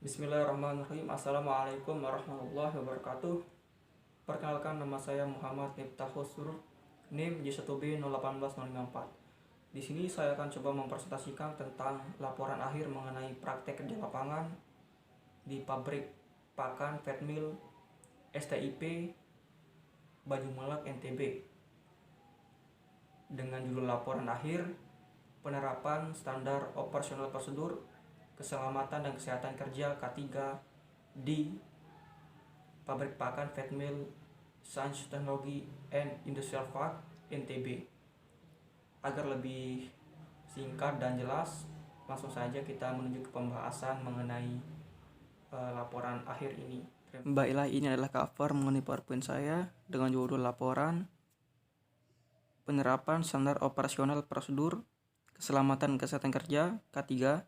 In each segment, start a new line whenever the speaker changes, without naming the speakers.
Bismillahirrahmanirrahim. Assalamualaikum warahmatullahi wabarakatuh. Perkenalkan, nama saya Muhammad Miftahul Surur, NIM J1B080054. Di sini saya akan coba mempresentasikan tentang laporan akhir mengenai praktek kerja lapangan di pabrik pakan Feed Mill STIP Banyumelak NTB dengan judul laporan akhir penerapan standar operasional prosedur keselamatan dan kesehatan kerja K3 di pabrik pakan Feed Mill Science Technology and Industrial Park NTB. Agar lebih singkat dan jelas, langsung saja kita menuju ke pembahasan mengenai laporan akhir ini. Baiklah, ini adalah cover mengenai PowerPoint saya dengan judul laporan penerapan standar operasional prosedur keselamatan dan kesehatan kerja K3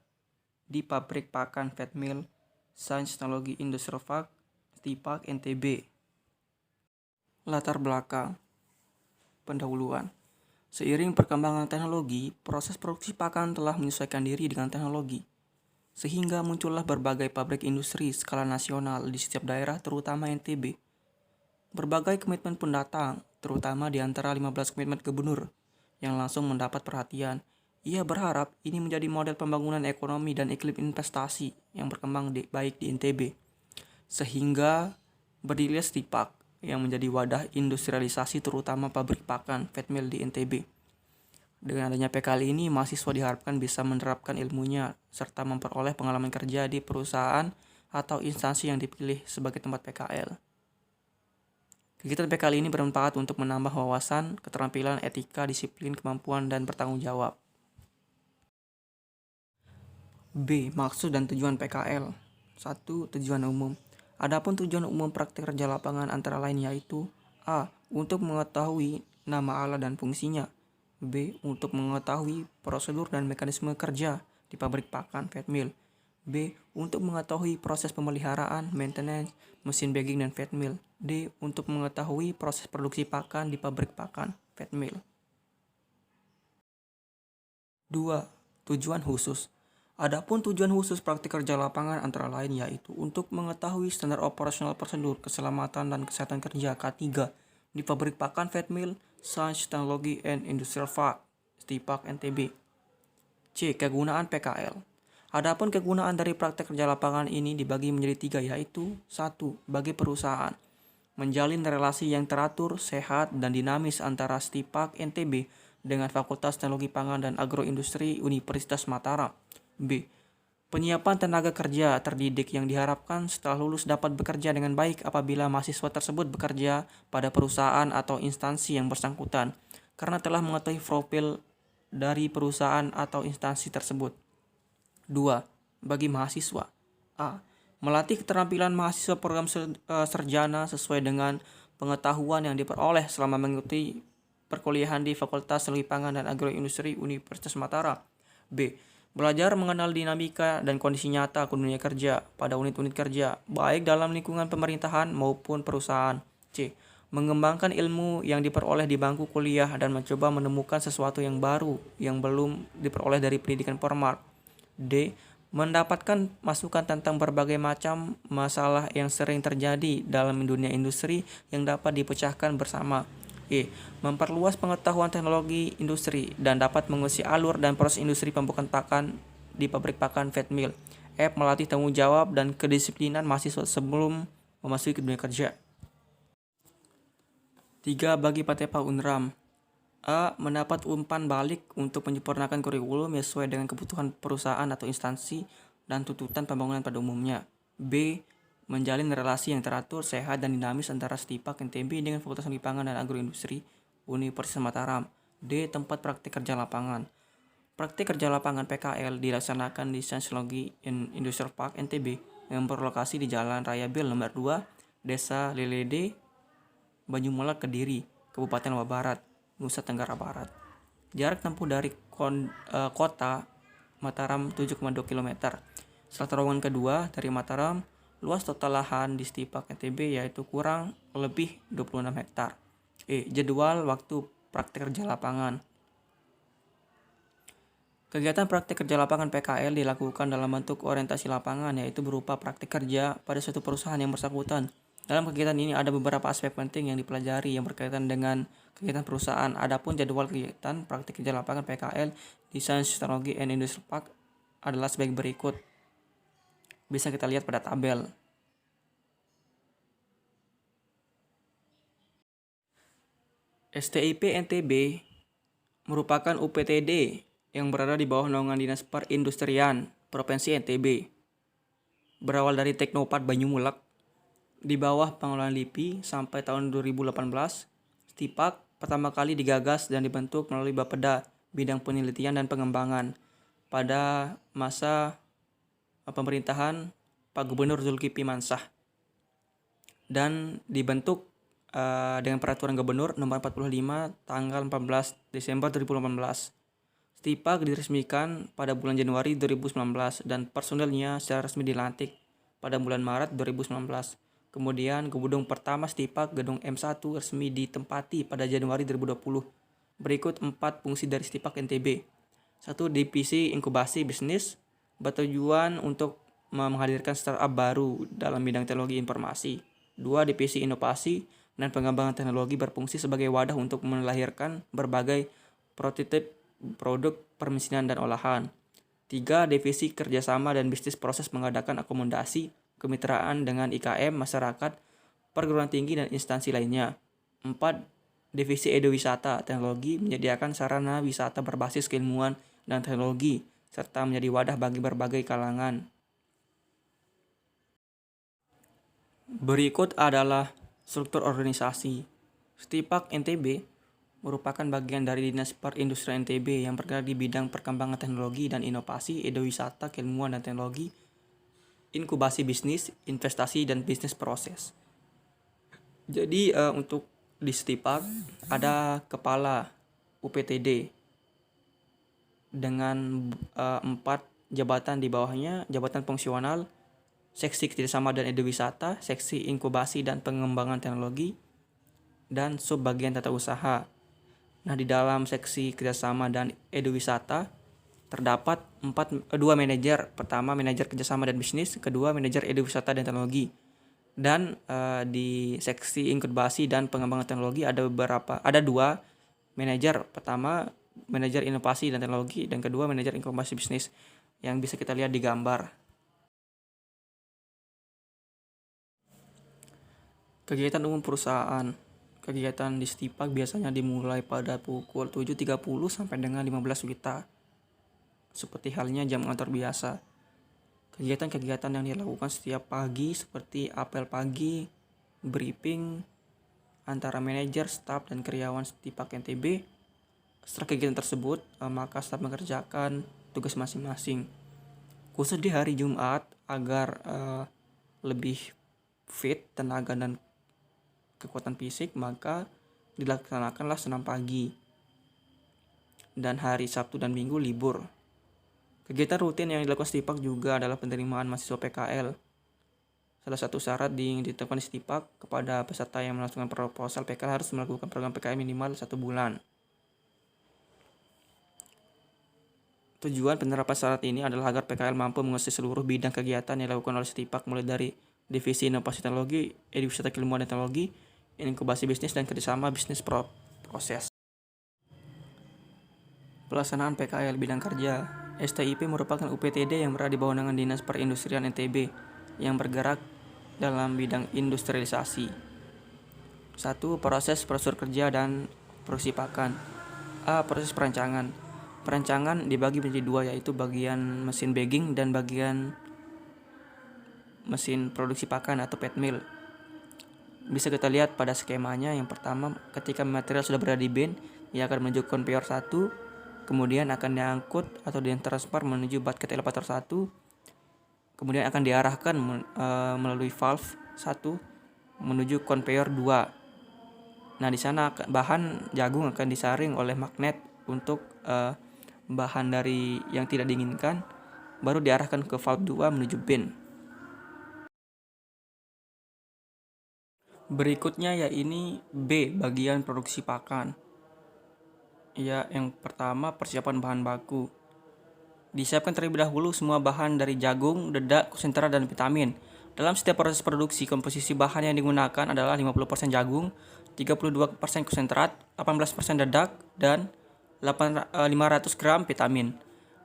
di pabrik pakan Feed Mill Science Technology Industrial Park STIPAK NTB. Latar belakang. Pendahuluan. Seiring perkembangan teknologi, proses produksi pakan telah menyesuaikan diri dengan teknologi, sehingga muncullah berbagai pabrik industri skala nasional di setiap daerah, terutama NTB. Berbagai komitmen pun datang, terutama di antara 15 komitmen gubernur yang langsung mendapat perhatian. Ia berharap ini menjadi model pembangunan ekonomi dan iklim investasi yang berkembang baik di NTB, sehingga berdirilah STIPAK yang menjadi wadah industrialisasi terutama pabrik pakan Feed Mill di NTB. Dengan adanya PKL ini, mahasiswa diharapkan bisa menerapkan ilmunya serta memperoleh pengalaman kerja di perusahaan atau instansi yang dipilih sebagai tempat PKL. Kegiatan PKL ini bermanfaat untuk menambah wawasan, keterampilan, etika, disiplin, kemampuan, dan bertanggung jawab. B. Maksud dan tujuan PKL. 1. Tujuan umum. Adapun tujuan umum praktik kerja lapangan antara lain yaitu A. Untuk mengetahui nama alat dan fungsinya. B. Untuk mengetahui prosedur dan mekanisme kerja di pabrik pakan Feed Mill. B. Untuk mengetahui proses pemeliharaan, maintenance, mesin bagging dan Feed Mill. D. Untuk mengetahui proses produksi pakan di pabrik pakan Feed Mill. 2. Tujuan khusus. Adapun tujuan khusus praktik kerja lapangan antara lain yaitu untuk mengetahui standar operasional prosedur keselamatan dan kesehatan kerja K3 di pabrik pakan Feed Mill Science Technology and Industrial Park STIPAK NTB. C. Kegunaan PKL. Adapun kegunaan dari praktek kerja lapangan ini dibagi menjadi 3 yaitu 1. Bagi perusahaan, menjalin relasi yang teratur, sehat, dan dinamis antara STIPAK NTB dengan Fakultas Teknologi Pangan dan Agroindustri Universitas Mataram. B. Penyiapan tenaga kerja terdidik yang diharapkan setelah lulus dapat bekerja dengan baik apabila mahasiswa tersebut bekerja pada perusahaan atau instansi yang bersangkutan karena telah mengetahui profil dari perusahaan atau instansi tersebut. 2. Bagi mahasiswa. A. Melatih keterampilan mahasiswa program sarjana sesuai dengan pengetahuan yang diperoleh selama mengikuti perkuliahan di Fakultas Teknologi Pangan dan Agroindustri Universitas Mataram. B. Belajar mengenal dinamika dan kondisi nyata dunia kerja pada unit-unit kerja, baik dalam lingkungan pemerintahan maupun perusahaan. C. Mengembangkan ilmu yang diperoleh di bangku kuliah dan mencoba menemukan sesuatu yang baru yang belum diperoleh dari pendidikan formal. D. Mendapatkan masukan tentang berbagai macam masalah yang sering terjadi dalam dunia industri yang dapat dipecahkan bersama. E. Memperluas pengetahuan teknologi industri dan dapat mengisi alur dan proses industri pembuatan pakan di pabrik pakan Feed Mill. F. Melatih tanggung jawab dan kedisiplinan mahasiswa sebelum memasuki dunia kerja. 3. Bagi Patepa Unram. A. Mendapat umpan balik untuk menyempurnakan kurikulum sesuai dengan kebutuhan perusahaan atau instansi dan tuntutan pembangunan pada umumnya. B. Menjalin relasi yang teratur, sehat, dan dinamis antara STIPAK NTB dengan Fakultas Teknologi Pangan dan Agroindustri Universitas Mataram. D. Tempat praktik kerja lapangan. Praktik kerja lapangan PKL dilaksanakan di Science Technology and Industrial Park NTB yang berlokasi di Jalan Raya Bel nomor 2, Desa Lelede, Banyumelak, Kediri, Kabupaten Lombok Barat, Nusa Tenggara Barat. Jarak tempuh dari kota Mataram 7,2 km. Setelah terowongan kedua dari Mataram, luas total lahan di STIPAK NTB yaitu kurang lebih 26 hektar. E. Jadwal waktu praktik kerja lapangan. Kegiatan praktik kerja lapangan PKL dilakukan dalam bentuk orientasi lapangan, yaitu berupa praktik kerja pada suatu perusahaan yang bersangkutan. Dalam kegiatan ini ada beberapa aspek penting yang dipelajari yang berkaitan dengan kegiatan perusahaan. Adapun jadwal kegiatan praktik kerja lapangan PKL di Science, Technology and Industrial Park adalah sebagai berikut. Bisa kita lihat pada tabel. STIP NTB merupakan UPTD yang berada di bawah naungan Dinas Perindustrian Provinsi NTB. Berawal dari Teknopark Banyumulak, di bawah pengelolaan LIPI sampai tahun 2018, STIPAK pertama kali digagas dan dibentuk melalui Bapeda bidang penelitian dan pengembangan pada masa pemerintahan Pak Gubernur Zulkifli Mansah dan dibentuk dengan peraturan Gubernur nomor 45 tanggal 14 Desember 2018. STIPAK diresmikan pada bulan Januari 2019 dan personelnya secara resmi dilantik pada bulan Maret 2019. Kemudian gedung pertama STIPAK, gedung M1 resmi ditempati pada Januari 2020. Berikut 4 fungsi dari STIPAK NTB. 1. Divisi inkubasi bisnis bertujuan untuk menghadirkan startup baru dalam bidang teknologi informasi. 2. Divisi inovasi dan pengembangan teknologi berfungsi sebagai wadah untuk melahirkan berbagai prototipe produk permesinan dan olahan. 3. Divisi kerjasama dan bisnis proses mengadakan akomodasi kemitraan dengan IKM, masyarakat, perguruan tinggi, dan instansi lainnya. 4. Divisi Edowisata Teknologi menyediakan sarana wisata berbasis keilmuan dan teknologi, serta menjadi wadah bagi berbagai kalangan. Berikut adalah struktur organisasi. STIPAK NTB merupakan bagian dari Dinas Perindustrian NTB yang bergerak di bidang perkembangan teknologi dan inovasi, edowisata, keilmuan dan teknologi, inkubasi bisnis, investasi, dan bisnis proses. Jadi untuk di STIPAK ada kepala UPTD dengan 4 jabatan di bawahnya, jabatan fungsional, seksi kerjasama dan edowisata, seksi inkubasi dan pengembangan teknologi, dan subbagian tata usaha. Nah, di dalam seksi kerjasama dan edowisata terdapat 2 manajer. Pertama, manajer kerjasama dan bisnis. Kedua, manajer edowisata dan teknologi. Dan di seksi inkubasi dan pengembangan teknologi ada 2 manajer. Pertama, manajer inovasi dan teknologi, dan kedua, manajer inkubasi bisnis yang bisa kita lihat di gambar. Kegiatan umum perusahaan. Kegiatan di STIPAK biasanya dimulai pada pukul 7.30 sampai dengan 15 WITA. Seperti halnya jam kantor biasa. Kegiatan-kegiatan yang dilakukan setiap pagi seperti apel pagi, briefing antara manajer, staf, dan karyawan STIPAK NTB. Setelah kegiatan tersebut, maka staf mengerjakan tugas masing-masing. Khusus di hari Jumat agar lebih fit tenaga dan kekuatan fisik, maka dilaksanakanlah senam pagi. Dan hari Sabtu dan Minggu libur. Kegiatan rutin yang dilakukan STIPAK juga adalah penerimaan mahasiswa PKL. Salah satu syarat yang ditetapkan di STIPAK kepada peserta yang melakukan proposal PKL harus melakukan program PKL minimal 1 bulan. Tujuan penerapan syarat ini adalah agar PKL mampu menguasai seluruh bidang kegiatan yang dilakukan oleh STIPAK, mulai dari divisi inovasi teknologi, edowisata keilmuan dan teknologi, inkubasi bisnis, dan kerjasama bisnis proses. Pelaksanaan PKL bidang kerja. STIP merupakan UPTD yang berada di bawah naungan Dinas Perindustrian NTB yang bergerak dalam bidang industrialisasi. 1. Proses prosedur kerja dan produksi pakan. A. Proses perancangan. Perancangan dibagi menjadi 2, yaitu bagian mesin bagging dan bagian mesin produksi pakan atau pet mill. Bisa kita lihat pada skemanya. Yang pertama, ketika material sudah berada di bin, ia akan menuju konveyor 1, kemudian akan diangkut atau ditransfer menuju bucket elevator 1, kemudian akan diarahkan melalui valve 1 menuju konveyor 2. Nah, di sana bahan jagung akan disaring oleh magnet untuk bahan dari yang tidak diinginkan, baru diarahkan ke valve 2 menuju bin. Berikutnya ya ini B, bagian produksi pakan. Ya, yang pertama persiapan bahan baku. Disiapkan terlebih dahulu semua bahan dari jagung, dedak, konsentrat, dan vitamin. Dalam setiap proses produksi, komposisi bahan yang digunakan adalah 50% jagung, 32% konsentrat, 18% dedak, dan 500 gram vitamin.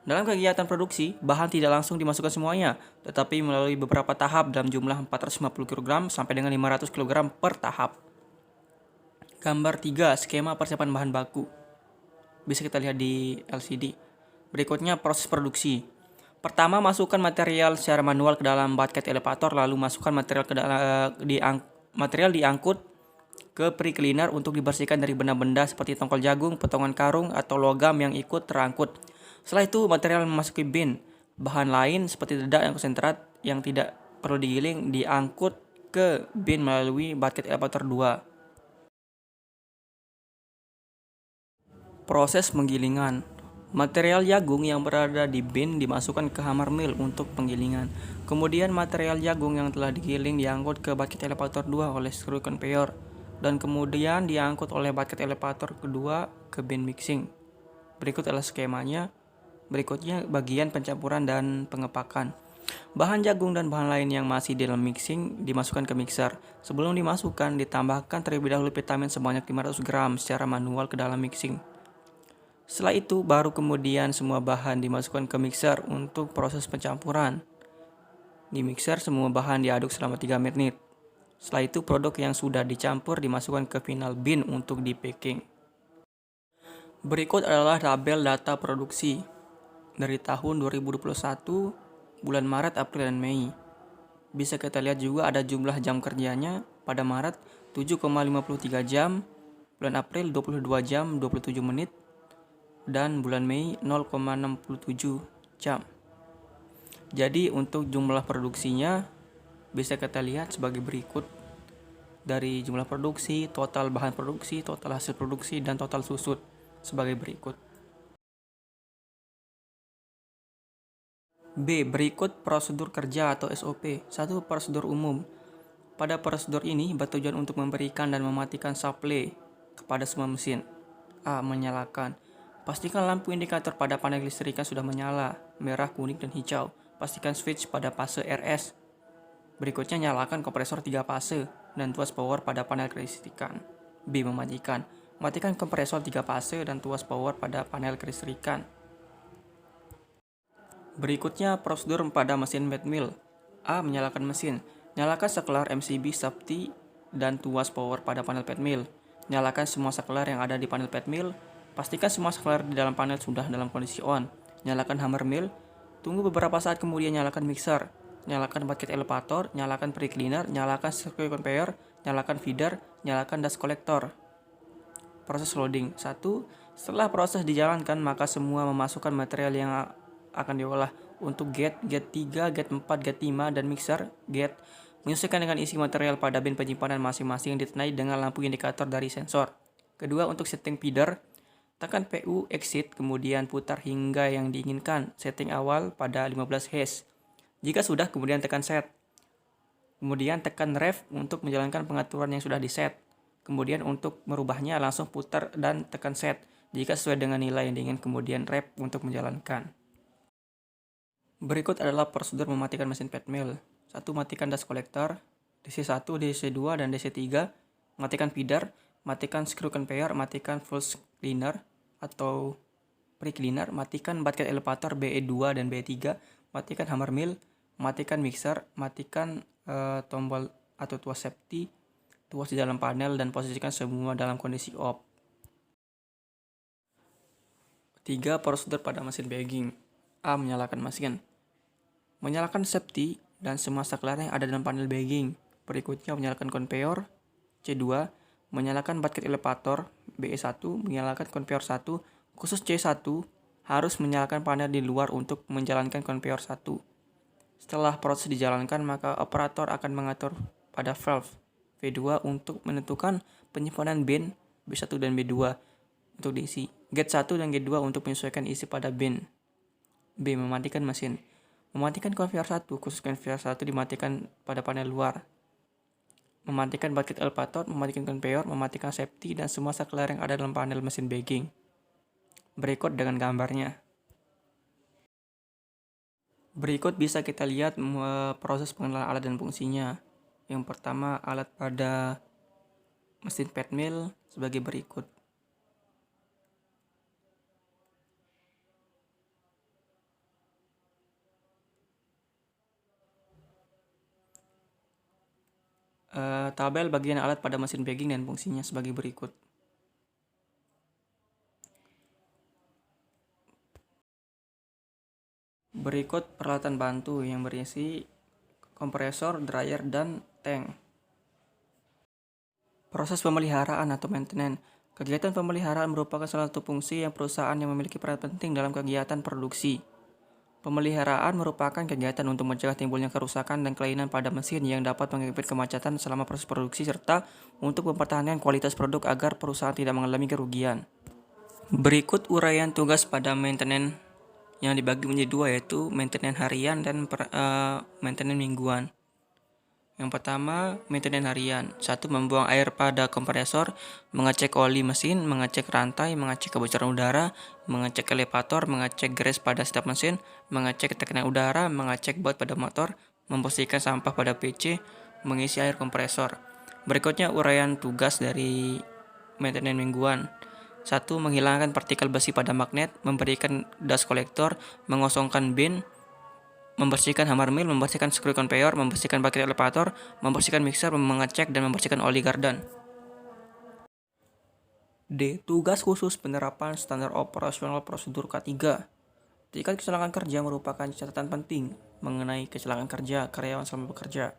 Dalam kegiatan produksi, bahan tidak langsung dimasukkan semuanya, tetapi melalui beberapa tahap dalam jumlah 450 kg sampai dengan 500 kg per tahap. Gambar 3, skema persiapan bahan baku. Bisa kita lihat di LCD. Berikutnya proses produksi. Pertama, masukkan material secara manual ke dalam bucket elevator, lalu masukkan material diangkut ke pre-cleaner untuk dibersihkan dari benda-benda seperti tongkol jagung, potongan karung, atau logam yang ikut terangkut. Setelah itu, material memasuki bin. Bahan lain seperti dedak dan konsentrat yang tidak perlu digiling diangkut ke bin melalui bucket elevator 2. Proses penggilingan. Material jagung yang berada di bin dimasukkan ke hammer mill untuk penggilingan. Kemudian material jagung yang telah digiling diangkut ke bucket elevator 2 oleh screw conveyor dan kemudian diangkut oleh bucket elevator kedua ke bin mixing. Berikut adalah skemanya. Berikutnya bagian pencampuran dan pengepakan. Bahan jagung dan bahan lain yang masih dalam mixing dimasukkan ke mixer. Sebelum dimasukkan, ditambahkan terlebih dahulu vitamin sebanyak 500 gram secara manual ke dalam mixing. Setelah itu, baru kemudian semua bahan dimasukkan ke mixer untuk proses pencampuran. Di mixer, semua bahan diaduk selama 3 menit. Setelah itu, produk yang sudah dicampur dimasukkan ke final bin untuk di-packing. Berikut adalah tabel data produksi dari tahun 2021, bulan Maret, April, dan Mei. Bisa kita lihat juga ada jumlah jam kerjanya. Pada Maret 7,53 jam, bulan April 22 jam 27 menit, dan bulan Mei 0,67 jam. Jadi untuk jumlah produksinya bisa kita lihat sebagai berikut. Dari jumlah produksi, total bahan produksi, total hasil produksi, dan total susut sebagai berikut. B. Berikut prosedur kerja atau SOP. 1. Prosedur umum. Pada prosedur ini bertujuan untuk memberikan dan mematikan supply kepada semua mesin. A. Menyalakan. Pastikan lampu indikator pada panel listrikan sudah menyala, merah, kuning, dan hijau. Pastikan switch pada fase RS. Berikutnya nyalakan kompresor 3 fase dan tuas power pada panel kelistrikan. B. Mematikan. Matikan kompresor 3 fase dan tuas power pada panel kelistrikan. Berikutnya prosedur pada mesin bed mill. A. Menyalakan mesin. Nyalakan saklar MCB safety dan tuas power pada panel bed mill. Nyalakan semua saklar yang ada di panel bed mill. Pastikan semua saklar di dalam panel sudah dalam kondisi on. Nyalakan hammer mill. Tunggu beberapa saat kemudian nyalakan mixer. Nyalakan bucket elevator, nyalakan pre-cleaner, nyalakan circuit conveyor, nyalakan feeder, nyalakan dust collector. Proses loading. 1. Setelah proses dijalankan, maka semua memasukkan material yang akan diolah. Untuk gate 3, gate 4, gate 5, dan mixer gate menyesuaikan dengan isi material pada bin penyimpanan masing-masing yang ditandai dengan lampu indikator dari sensor. Kedua, untuk setting feeder, tekan PU exit, kemudian putar hingga yang diinginkan. Setting awal pada 15 Hz. Jika sudah, kemudian tekan set. Kemudian tekan ref untuk menjalankan pengaturan yang sudah diset. Kemudian untuk merubahnya langsung putar dan tekan set. Jika sesuai dengan nilai yang diinginkan, kemudian ref untuk menjalankan. Berikut adalah prosedur mematikan mesin bed mill. 1. Matikan dust collector, DC1, DC2, dan DC3. Matikan feeder. Matikan screw conveyor, matikan full cleaner atau pre-cleaner, matikan bucket elevator BE2 dan BE3, matikan hammer mill, matikan mixer, matikan tombol atau tuas safety, tuas di dalam panel, dan posisikan semua dalam kondisi off. 3. Prosedur pada mesin bagging. A. Menyalakan mesin. Menyalakan safety dan semua saklar yang ada dalam panel bagging. Berikutnya menyalakan conveyor. C2. Menyalakan bucket elevator BE1, menyalakan conveyor 1, khusus C1 harus menyalakan panel di luar untuk menjalankan conveyor 1. Setelah proses dijalankan, maka operator akan mengatur pada valve V2 untuk menentukan penyimpanan bin B1 dan B2 untuk diisi. Gate 1 dan Gate 2 untuk menyesuaikan isi pada bin. B. Mematikan mesin. Mematikan conveyor 1, khusus conveyor 1 dimatikan pada panel luar. Mematikan bucket elevator, mematikan conveyor, mematikan safety, dan semua saklar yang ada dalam panel mesin bagging. Berikut dengan gambarnya. Berikut bisa kita lihat proses pengenalan alat dan fungsinya. Yang pertama, alat pada mesin pet mill sebagai berikut. Tabel bagian alat pada mesin bagging dan fungsinya sebagai berikut. Berikut peralatan bantu yang berisi kompresor, dryer, dan tank. Proses pemeliharaan atau maintenance. Kegiatan pemeliharaan merupakan salah satu fungsi yang perusahaan yang memiliki peran penting dalam kegiatan produksi. Pemeliharaan merupakan kegiatan untuk mencegah timbulnya kerusakan dan kelainan pada mesin yang dapat mengakibatkan kemacetan selama proses produksi serta untuk mempertahankan kualitas produk agar perusahaan tidak mengalami kerugian. Berikut uraian tugas pada maintenance yang dibagi menjadi dua, yaitu maintenance harian dan maintenance mingguan. Yang pertama, maintenance harian. 1. Membuang air pada kompresor, mengecek oli mesin, mengecek rantai, mengecek kebocoran udara, mengecek elevator, mengecek grease pada setiap mesin, mengecek tekanan udara, mengecek baut pada motor, membersihkan sampah pada PC, mengisi air kompresor. Berikutnya uraian tugas dari maintenance mingguan. 1. Menghilangkan partikel besi pada magnet, memberikan dust collector, mengosongkan bin, membersihkan hammer mill, membersihkan screw conveyor, membersihkan bucket elevator, membersihkan mixer, mengecek dan membersihkan oli gardan. D. Tugas khusus penerapan standar operasional prosedur K3. Tingkat kecelakaan kerja merupakan catatan penting mengenai kecelakaan kerja karyawan selama bekerja.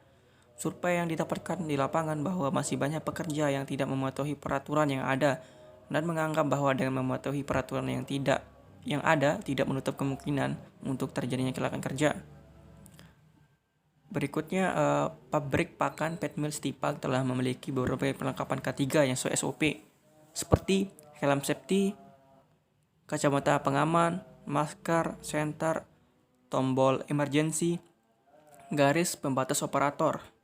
Survei yang didapatkan di lapangan bahwa masih banyak pekerja yang tidak mematuhi peraturan yang ada dan menganggap bahwa dengan mematuhi peraturan yang ada tidak menutup kemungkinan untuk terjadinya kecelakaan kerja. Berikutnya, pabrik pakan pet mill Stipak telah memiliki beberapa perlengkapan K3 yang sesuai SOP, seperti helm safety, kacamata pengaman, masker, senter, tombol emergency, garis pembatas operator.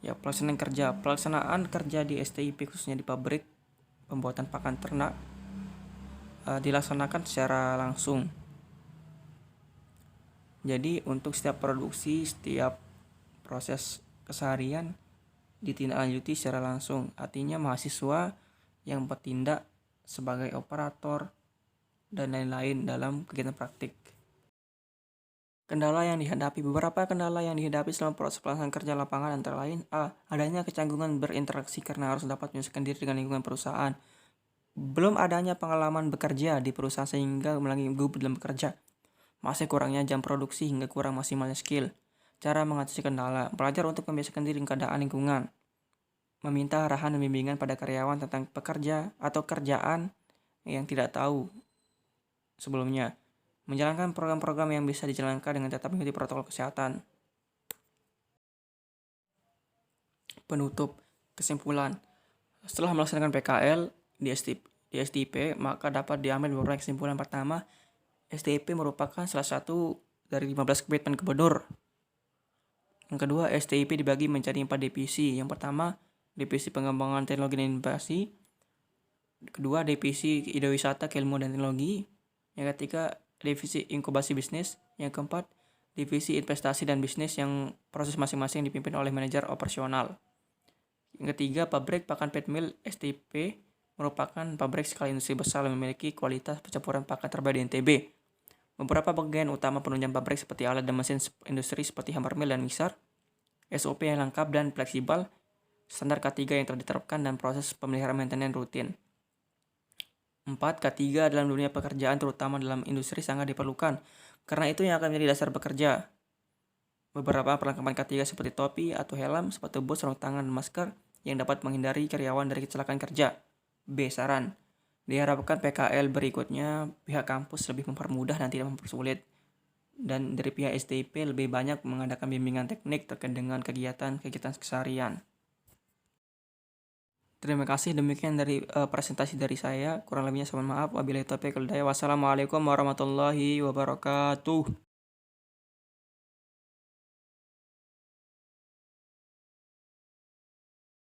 Ya, pelaksanaan kerja di STIP khususnya di pabrik pembuatan pakan ternak dilaksanakan secara langsung. Jadi untuk setiap produksi, setiap proses keseharian ditindaklanjuti secara langsung. Artinya mahasiswa yang bertindak sebagai operator dan lain-lain dalam kegiatan praktik. Beberapa kendala yang dihadapi selama proses pelaksanaan kerja lapangan antara lain: A. Adanya kecanggungan berinteraksi karena harus dapat menyesuaikan diri dengan lingkungan perusahaan. Belum adanya pengalaman bekerja di perusahaan sehingga melanggar gugup dalam bekerja. Masih kurangnya jam produksi hingga kurang maksimalnya skill. Cara mengatasi kendala: belajar untuk membiasakan diri dengan keadaan lingkungan. Meminta arahan dan bimbingan pada karyawan tentang pekerja atau kerjaan yang tidak tahu sebelumnya. Menjalankan program-program yang bisa dijalankan dengan tetap mengikuti protokol kesehatan. Penutup. Kesimpulan. Setelah melaksanakan PKL di STIP, maka dapat diambil beberapa kesimpulan. Pertama, STIP merupakan salah satu dari 15 komitmen gubernur. Yang kedua, STIP dibagi menjadi 4 divisi. Yang pertama, divisi pengembangan teknologi dan inovasi. Kedua, divisi ide wisata, keilmuan dan teknologi. Yang ketiga, divisi inkubasi bisnis. Yang keempat, divisi investasi dan bisnis yang proses masing-masing dipimpin oleh manajer operasional. Yang ketiga, pabrik pakan pet mill STIP merupakan pabrik skala industri besar yang memiliki kualitas pencampuran pakan terbaik di NTB. Beberapa bagian utama penunjang pabrik seperti alat dan mesin industri seperti hammer mill dan mixer, SOP yang lengkap dan fleksibel, standar K3 yang telah diterapkan, dan proses pemeliharaan maintenance rutin. 4. K3 dalam dunia pekerjaan terutama dalam industri sangat diperlukan, karena itu yang akan menjadi dasar bekerja. Beberapa perlengkapan K3 seperti topi atau helm, sepatu bot, sarung tangan, dan masker yang dapat menghindari karyawan dari kecelakaan kerja. B. Saran. Diharapkan PKL berikutnya pihak kampus lebih mempermudah dan tidak mempersulit. Dan dari pihak STIP lebih banyak mengadakan bimbingan teknik terkait dengan kegiatan keseharian. Terima kasih, demikian dari presentasi dari saya. Kurang lebihnya saya mohon maaf. Wabillahi taufiq wal hidayah. Wassalamualaikum warahmatullahi wabarakatuh.